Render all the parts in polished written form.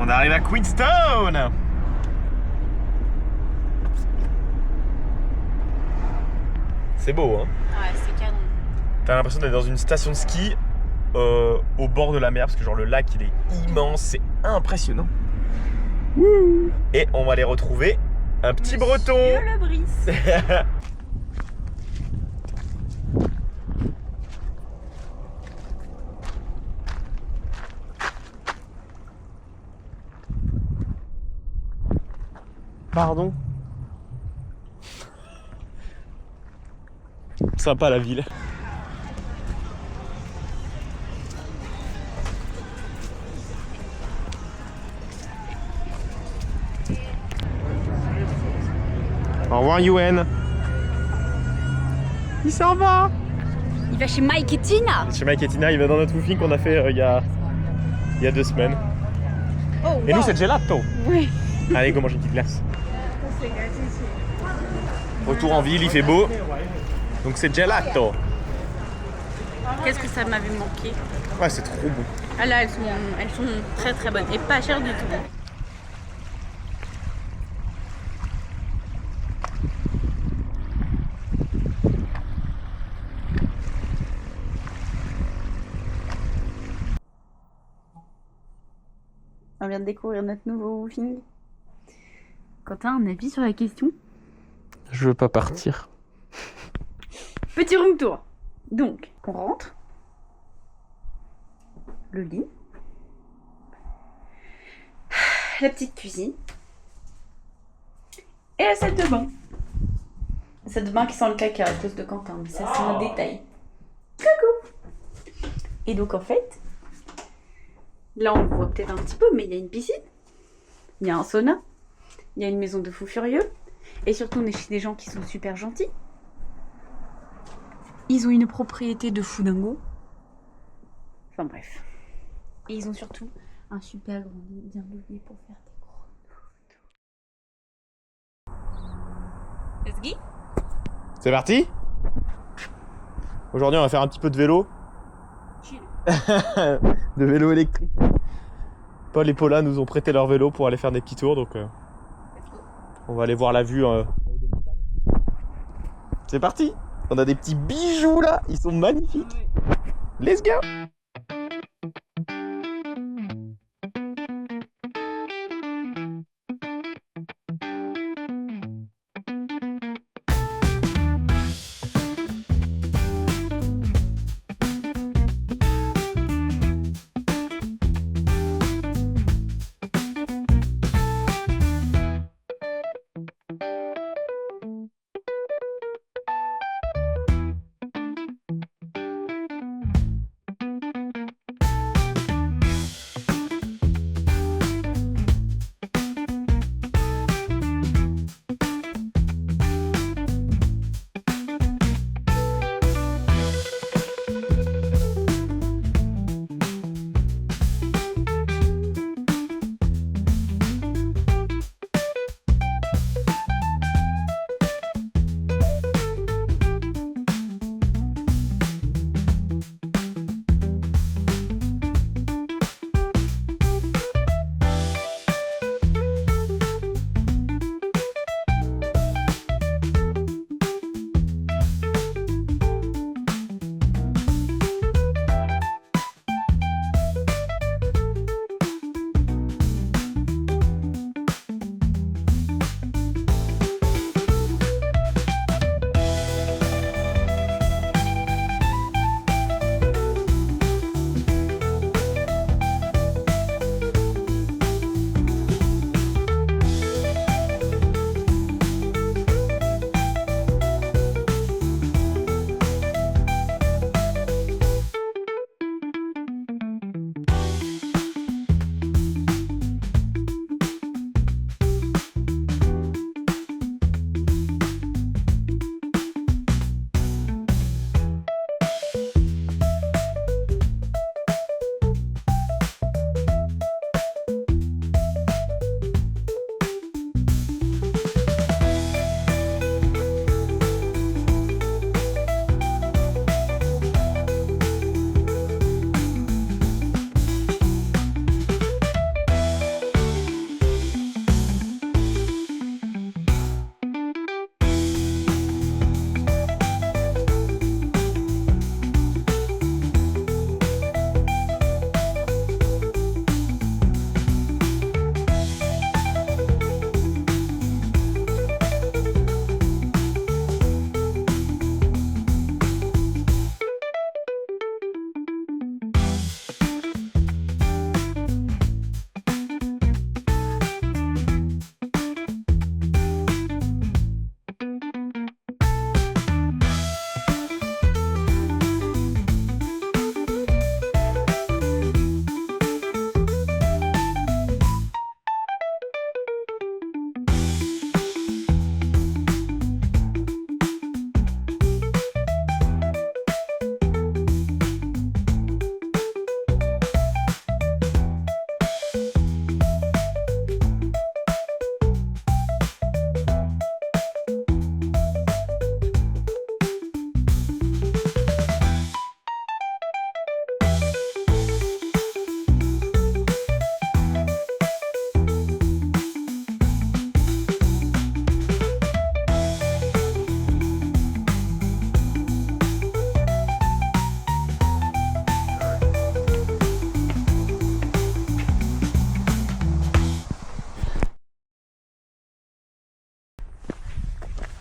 On arrive à Queenstown. C'est beau, hein? Ouais, c'est canon. T'as l'impression d'être dans une station de ski au bord de la mer, parce que genre le lac il est immense, c'est impressionnant. Wouh. Et on va aller retrouver un petit breton. Le Brice. Pardon. Sympa la ville. Au revoir Yuen. Il s'en va. Il va chez Mike et Tina. Chez Mike et Tina, il va dans notre woofing qu'on a fait il y a 2 semaines. Oh, Et nous c'est gelato. Oui. Allez, go manger une petite glace. Retour en ville, il fait beau. Donc c'est gelato. Qu'est-ce que ça m'avait manqué. Ouais, c'est trop bon. Ah là, elles sont très très bonnes et pas chères du tout. On vient de découvrir notre nouveau woofing. Quentin, un avis sur la question? Je veux pas partir. Petit room tour. Donc, on rentre. Le lit. La petite cuisine. Et la salle de bain. La salle de bain qui sent le caca à cause de Quentin, mais ça c'est un détail. Coucou. Et donc en fait, là on le voit peut-être un petit peu, mais il y a une piscine. Il y a un sauna. Il y a une maison de fous furieux. Et surtout on est chez des gens qui sont super gentils. Ils ont une propriété de fou dingo. Enfin bref. Et ils ont surtout un super grand lit bien douillet pour faire des gros dodos. Let's go. C'est parti. Aujourd'hui on va faire un petit peu de vélo. Chill. De vélo électrique. Paul et Paula nous ont prêté leur vélo pour aller faire des petits tours, donc on va aller voir la vue. C'est parti. On a des petits bijoux là, ils sont magnifiques. Let's go.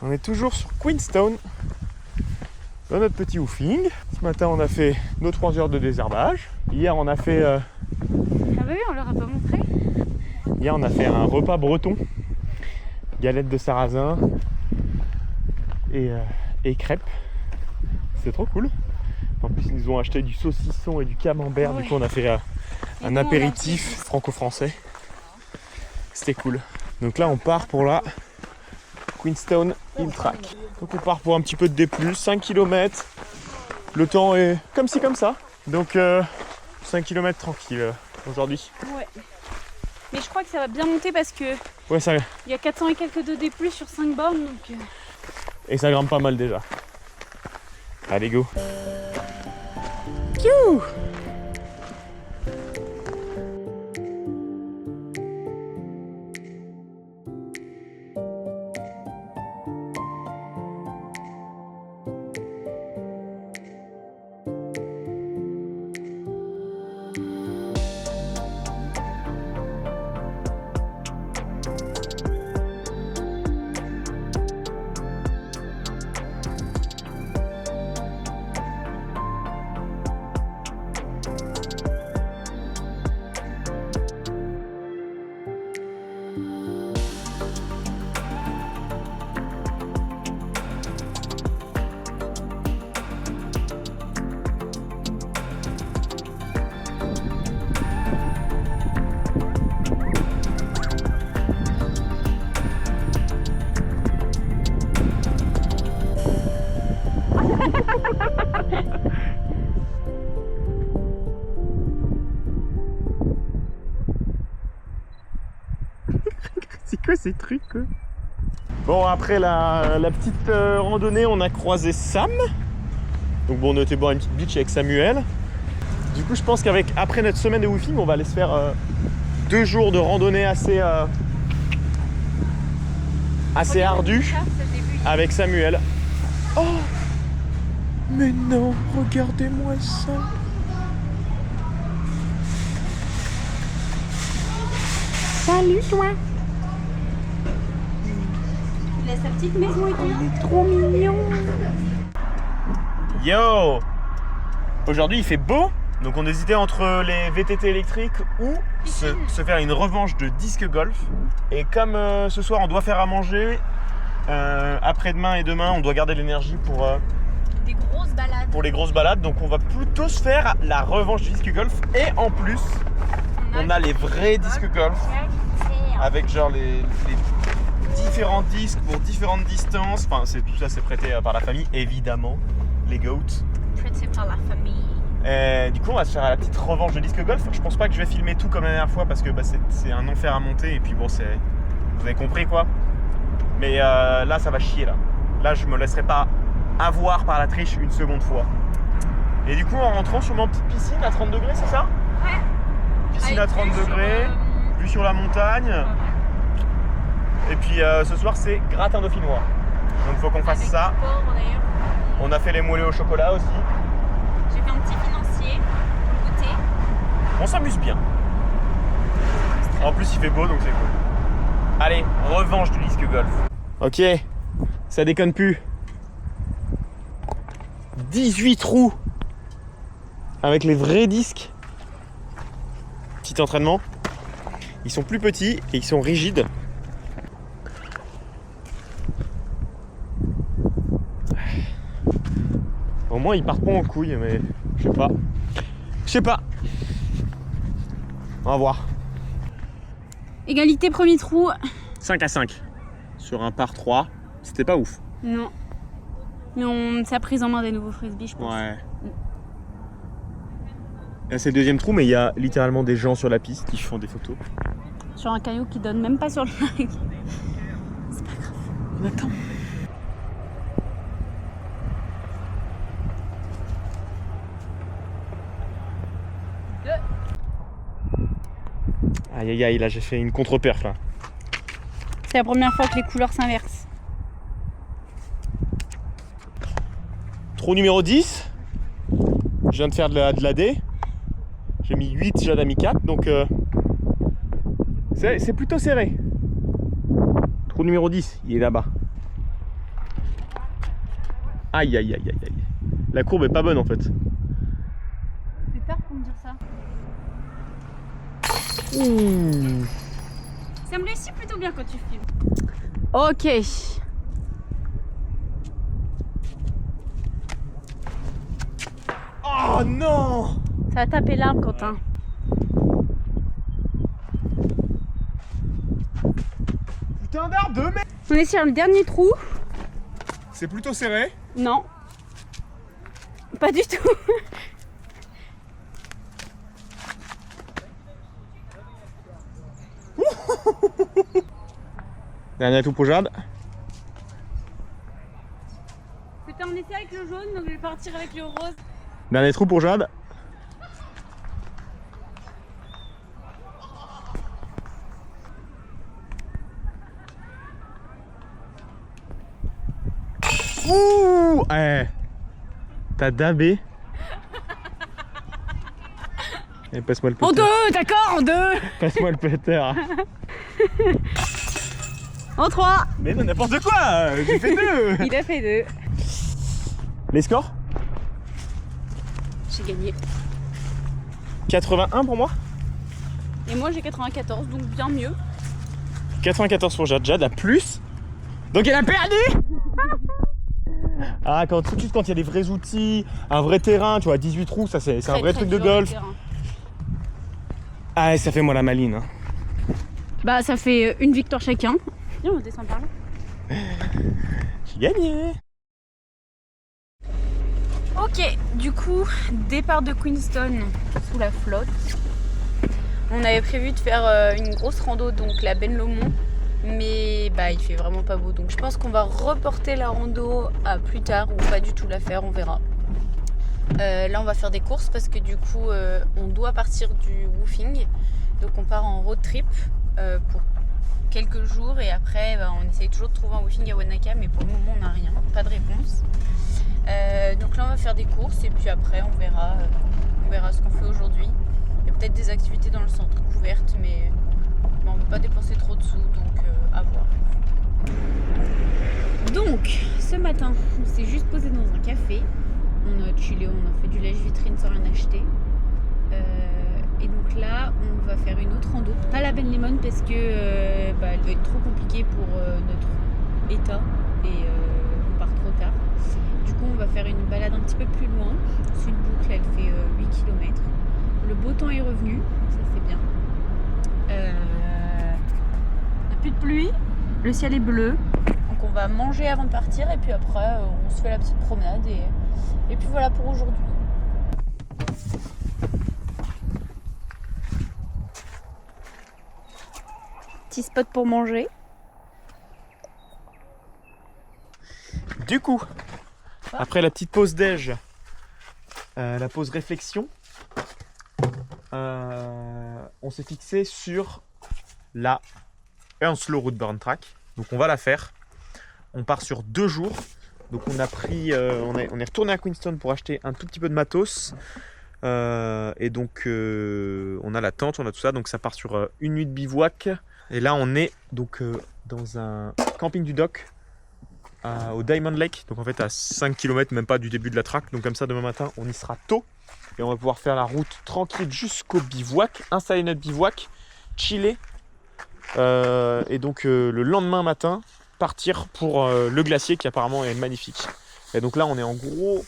On est toujours sur Queenstown, dans notre petit woofing. Ce matin, on a fait nos 3 heures de désherbage. Hier, on a fait... Ah bah oui, on leur a pas montré. Hier, on a fait un repas breton. Galette de sarrasin et crêpes. C'était trop cool. En plus, ils nous ont acheté du saucisson et du camembert. Ouais. Du coup, on a fait un apéritif franco-français. C'était cool. Donc là, on part pour la Queenstown Hill Track. Donc on part pour un petit peu de D+, 5 km. Le temps est comme ci, comme ça. Donc 5 km tranquille aujourd'hui. Ouais. Mais je crois que ça va bien monter parce que Ouais, ça, il y a 400 et quelques de D+, sur 5 bornes. Donc et ça grimpe pas mal déjà. Allez, go. Youhou. C'est quoi ces trucs quoi? Bon, après la petite randonnée, on a croisé Sam. Donc bon, on était boire une petite beach avec Samuel. Du coup, je pense qu'après notre semaine de woofing, on va aller se faire 2 jours de randonnée assez ardue avec Samuel. Oh! Mais non, regardez-moi ça! salut toi. Il a sa petite maison et tout. Il est trop mignon. Yo! Aujourd'hui il fait beau, donc on hésitait entre les VTT électriques ou se faire une revanche de disque golf. Et comme ce soir on doit faire à manger, après-demain et demain on doit garder l'énergie pour Des grosses balades. pour les grosses balades, donc on va plutôt se faire la revanche du disque golf. Et en plus, on a les vrais disques golf avec genre les différents disques pour différentes distances. Enfin, tout ça c'est prêté par la famille, évidemment, les goats. Prêté par la famille. Et du coup, on va se faire la petite revanche de disque golf. Je pense pas que je vais filmer tout comme la dernière fois parce que c'est un enfer à monter et puis bon, vous avez compris quoi. Mais là, ça va chier là. Là, je me laisserai pas avoir par la triche une seconde fois. Et du coup, en rentrant sur ma petite piscine à 30 degrés, c'est ça? Ouais. Piscine à Avec 30 vue degrés, vue sur la montagne. Et puis ce soir, c'est gratin dauphinois. Donc il faut qu'on fasse ça. Sport, d'ailleurs. On a fait les moelleux au chocolat aussi. J'ai fait un petit financier pour goûter. On s'amuse bien. En plus, il fait beau, donc c'est cool. Allez, revanche du disque golf. Ok, ça déconne plus. 18 trous avec les vrais disques. Petit entraînement. Ils sont plus petits et ils sont rigides. Au moins ils partent pas en couille, mais je sais pas. Je sais pas. On va voir. Égalité premier trou. 5 à 5 sur un par 3. C'était pas ouf. Non. Mais on s'est prise en main des nouveaux frisbees, je pense. Ouais. Là c'est le deuxième trou, mais il y a littéralement des gens sur la piste qui font des photos. Sur un caillou qui donne même pas sur le lac. C'est pas grave. On attend. Aïe aïe aïe, là j'ai fait une contre-perf là. C'est la première fois que les couleurs s'inversent. Trou numéro 10. Je viens de faire de la D. J'ai mis 8, Jade a mis 4, donc c'est plutôt serré. Trou numéro 10, il est là-bas. Aïe aïe aïe aïe aïe. La courbe est pas bonne en fait. C'est tard pour me dire ça. Ouh. Ça me réussit plutôt bien quand tu filmes. Ok. Oh non. Ça a tapé l'arbre, Quentin. Putain d'arbre de merde. On est sur le dernier trou. C'est plutôt serré. Non. Pas du tout. Dernier tout pour Jade. C'était en essai avec le jaune, donc je vais partir avec le rose. Dernier trou pour Jade. Ouh. Eh. T'as dabé. Et passe-moi le péter. En deux, d'accord, en deux. Passe-moi le péter. En trois. Mais non, n'importe quoi. J'ai fait 2. Il a fait 2. Les scores? J'ai gagné. 81 pour moi. Et moi j'ai 94, donc bien mieux. 94 pour Jade. Jade a plus. Donc elle a perdu. Ah, tout de suite quand il y a des vrais outils, un vrai terrain, tu vois, 18 trous, ça c'est un vrai truc de golf. Ah, ça fait moi la maline. Hein. Bah ça fait une victoire chacun. Viens, on descend par là. J'ai gagné. Ok, du coup, départ de Queenstown sous la flotte. On avait prévu de faire une grosse rando, donc la Ben Lomond. Mais bah il fait vraiment pas beau, donc je pense qu'on va reporter la rando à plus tard ou pas du tout la faire, on verra. Là on va faire des courses parce que du coup on doit partir du woofing, donc on part en road trip pour quelques jours et après bah, on essaye toujours de trouver un woofing à Wanaka, mais pour le moment on n'a rien, pas de réponse. Donc là on va faire des courses et puis après on verra ce qu'on fait aujourd'hui. Il y a peut-être des activités dans le centre couvertes, mais on ne veut pas dépenser trop de sous, donc à voir. Donc, ce matin, on s'est juste posé dans un café. On a chillé, on a fait du lèche-vitrine sans rien acheter. Et donc là, on va faire une autre rando. Pas la Ben Lomond parce que elle va être trop compliquée pour notre état et on part trop tard. Du coup, on va faire une balade un petit peu plus loin. C'est une boucle, elle fait 8 km. Le beau temps est revenu, ça c'est bien. Plus de pluie, le ciel est bleu, donc on va manger avant de partir et puis après on se fait la petite promenade et puis voilà pour aujourd'hui. Petit spot pour manger. Du coup, après la petite pause déj, la pause réflexion, on s'est fixé sur la Earnshaw Route Burn Track. Donc on va la faire. On part sur 2 jours. Donc on a pris, on est retourné à Queenstown pour acheter un tout petit peu de matos. Et donc on a la tente, on a tout ça. Donc ça part sur une nuit de bivouac. Et là on est donc dans un camping du dock au Diamond Lake. Donc en fait à 5 km même pas du début de la track. Donc comme ça demain matin on y sera tôt. Et on va pouvoir faire la route tranquille jusqu'au bivouac. Installer notre bivouac, chiller. Et donc le lendemain matin partir pour le glacier qui apparemment est magnifique. Et donc là on est en gros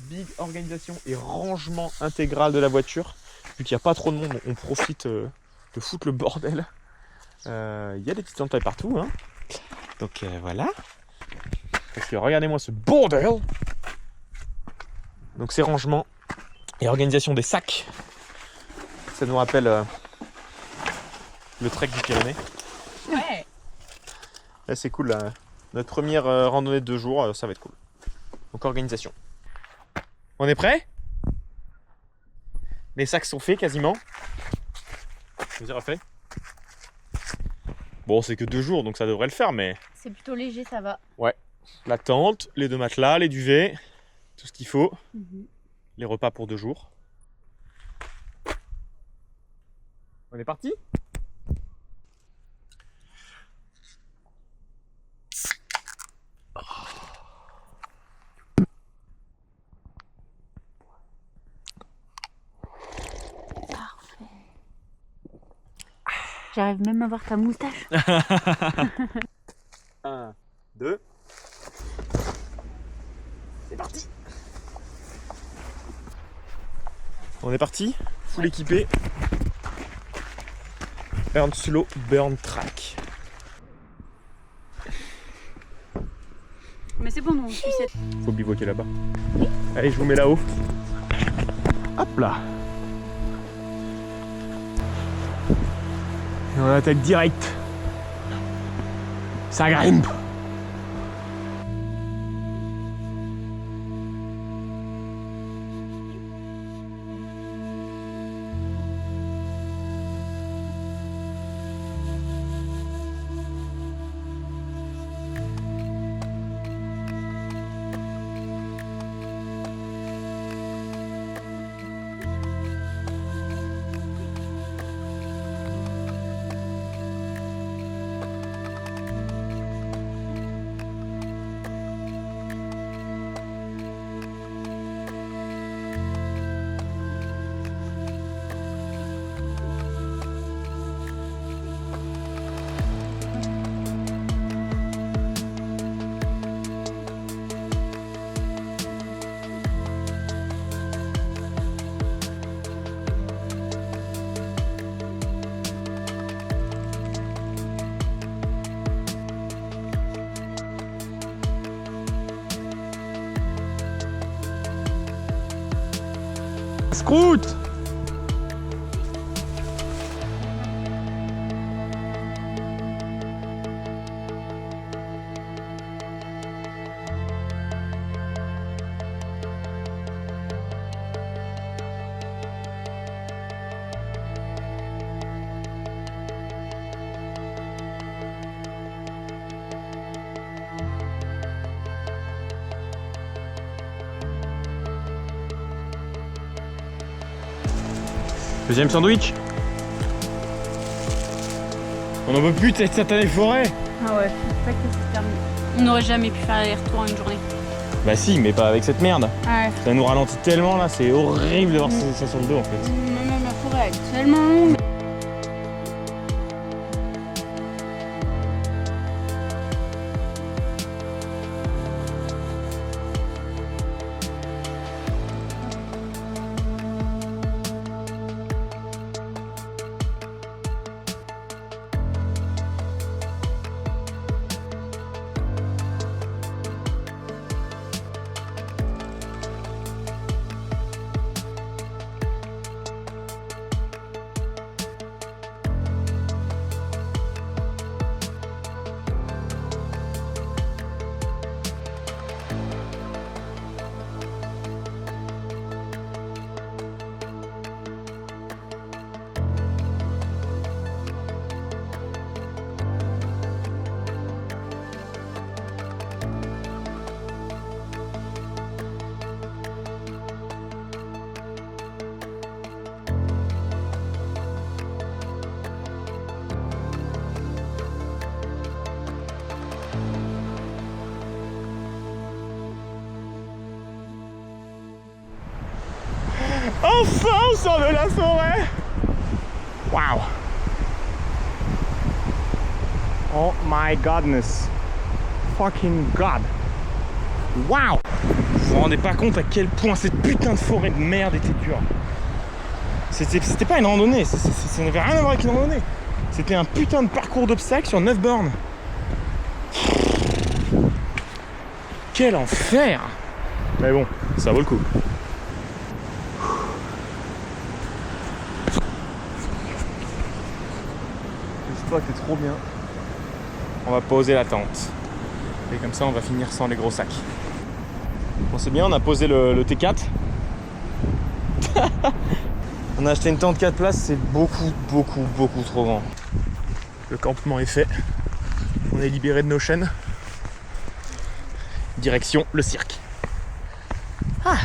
big organisation et rangement intégral de la voiture. Vu qu'il n'y a pas trop de monde, on profite de foutre le bordel. Il y a des petites entailles partout hein. Donc voilà. Parce que regardez-moi ce bordel. Donc c'est rangement et organisation des sacs. Ça nous rappelle le trek du Pyrénées. Ouais. Là, c'est cool là. Notre première randonnée de 2 jours, ça va être cool. Donc organisation. On est prêt? Les sacs sont faits quasiment. Vas-y refais. Bon c'est que 2 jours donc ça devrait le faire mais... C'est plutôt léger, ça va. Ouais. La tente, les 2 matelas, les duvets, tout ce qu'il faut. Les repas pour 2 jours. On est parti? J'arrive même à voir ta moustache. 1, 2. C'est parti. On est parti, full équipé. Burn slow, burn track. Mais c'est bon, on suit cette. Faut bivouaquer là-bas. Allez, je vous mets là-haut. Hop là. Et on attaque direct. Ça grimpe. Scout! Deuxième sandwich. On n'en peut plus de cette satanée forêt. Ah ouais, c'est pas que c'est terminé. On n'aurait jamais pu faire aller-retour en une journée. Bah si, mais pas avec cette merde. Ah ouais. Ça nous ralentit tellement là, c'est horrible de voir ça sur le dos en fait. Même la forêt elle est tellement longue. Enfin on sort de la forêt. Waouh. Oh my godness. Fucking god. Waouh. Vous vous rendez pas compte à quel point cette putain de forêt de merde était dure. C'était pas une randonnée, ça n'avait rien à voir avec une randonnée. C'était un putain de parcours d'obstacles sur 9 bornes. Quel enfer. Mais bon, ça vaut le coup. Le spot est trop bien. On va poser la tente. Et comme ça, on va finir sans les gros sacs. Bon, c'est bien, on a posé le T4. On a acheté une tente 4 places, c'est beaucoup trop grand. Le campement est fait. On est libéré de nos chaînes. Direction le cirque. Ah!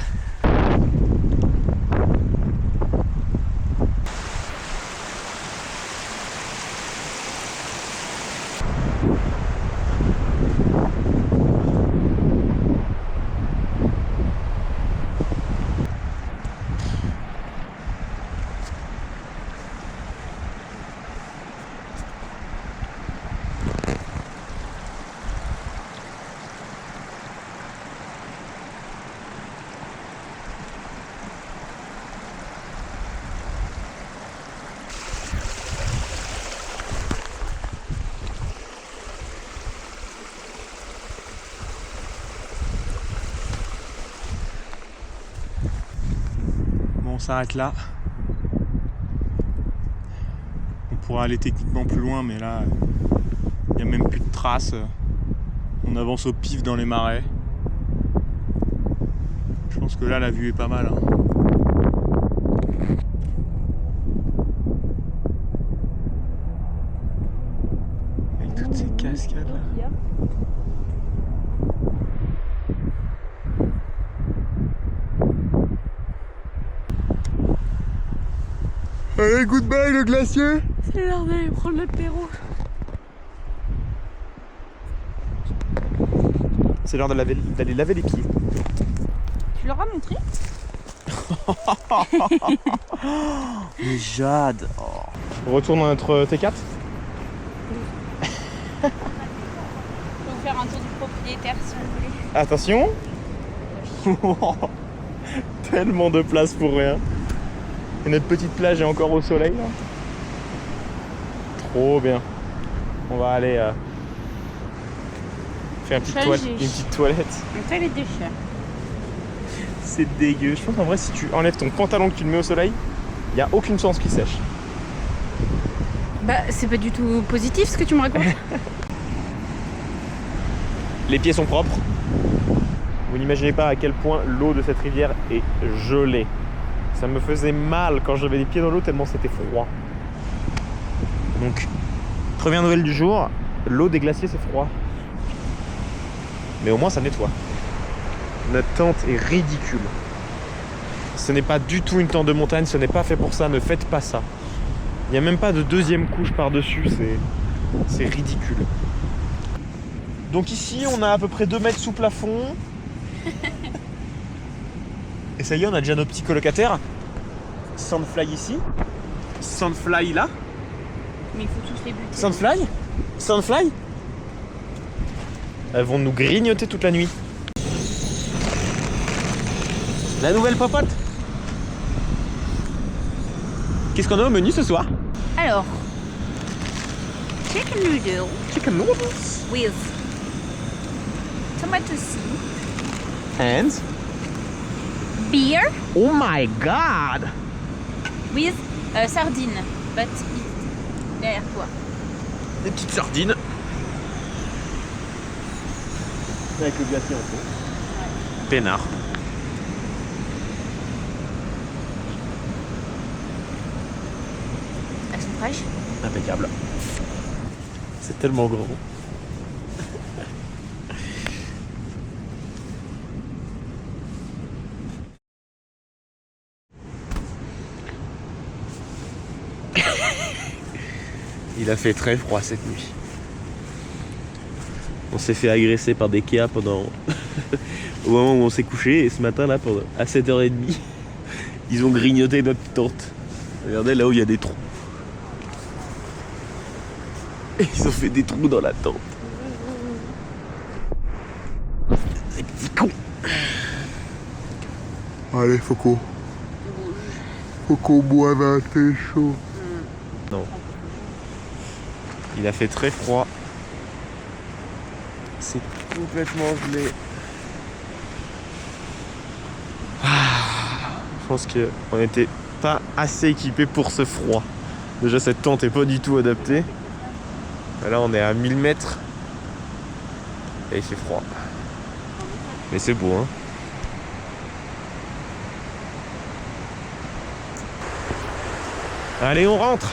s'arrête là. On pourra aller techniquement plus loin, mais là, il n'y a même plus de traces. On avance au pif dans les marais. Je pense que là, la vue est pas mal. Hein. Avec toutes ces cascades là. Allez, goodbye le glacier! C'est l'heure d'aller prendre l'apéro. C'est l'heure d'aller laver les pieds. Tu leur as montré? Mais Jade! Oh. On retourne dans notre T4? Je peux vous faire un tour du propriétaire si vous voulez. Attention! Tellement de place pour rien. Et notre petite plage est encore au soleil là. Trop bien. On va aller faire une petite toilette. On fait les déchets. C'est dégueu. Je pense qu'en vrai si tu enlèves ton pantalon que tu le mets au soleil, il n'y a aucune chance qu'il sèche. Bah c'est pas du tout positif ce que tu me racontes. Les pieds sont propres. Vous n'imaginez pas à quel point l'eau de cette rivière est gelée. Ça me faisait mal quand j'avais les pieds dans l'eau tellement c'était froid. Donc, première nouvelle du jour, l'eau des glaciers c'est froid. Mais au moins ça nettoie. Notre tente est ridicule. Ce n'est pas du tout une tente de montagne, ce n'est pas fait pour ça, ne faites pas ça. Il n'y a même pas de deuxième couche par-dessus, c'est ridicule. Donc ici on a à peu près 2 mètres sous plafond. Et ça y est, on a déjà nos petits colocataires. Sandfly ici. Sandfly là. Mais il faut tous les buter. Sandfly. Sandfly. Elles vont nous grignoter toute la nuit. La nouvelle popote. Qu'est-ce qu'on a au menu ce soir? Alors, chicken noodle Chicken noodles. with tomato soup, And beer oh my god. with sardine, but derrière toi. Des petites sardines. Avec le glacier en fond. Peinard. Elles sont fraîches. Impeccable. C'est tellement grand. Il a fait très froid cette nuit. On s'est fait agresser par des kéas pendant au moment où on s'est couché, et ce matin là à 7h30 ils ont grignoté notre tente. Regardez là où il y a des trous. Et ils ont fait des trous dans la tente. Ces petits cons. Allez Foco. Foco boive un thé chaud. Non. Il a fait très froid. C'est complètement gelé. Je pense qu'on n'était pas assez équipé pour ce froid. Déjà cette tente est pas du tout adaptée. Là on est à 1000 mètres. Et il fait froid. Mais c'est beau hein. Allez on rentre.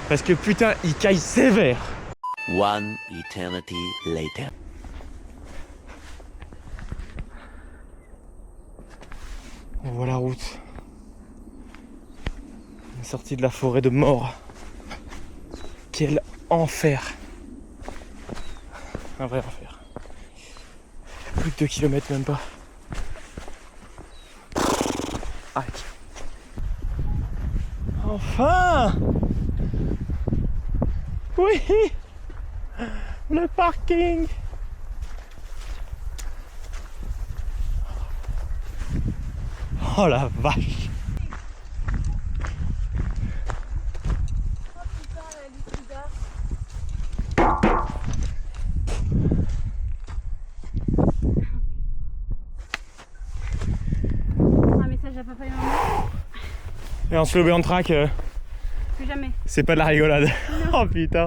Parce que putain il caille sévère. One eternity later. On voit la route. On est sorti de la forêt de mort. Quel enfer. Un vrai enfer. Plus de 2 km même pas. Aïe. Enfin. Oui. Le parking. Oh la vache. Un message déjà papa et maman. Et en slow on track, Plus jamais. c'est pas de la rigolade. Oh putain.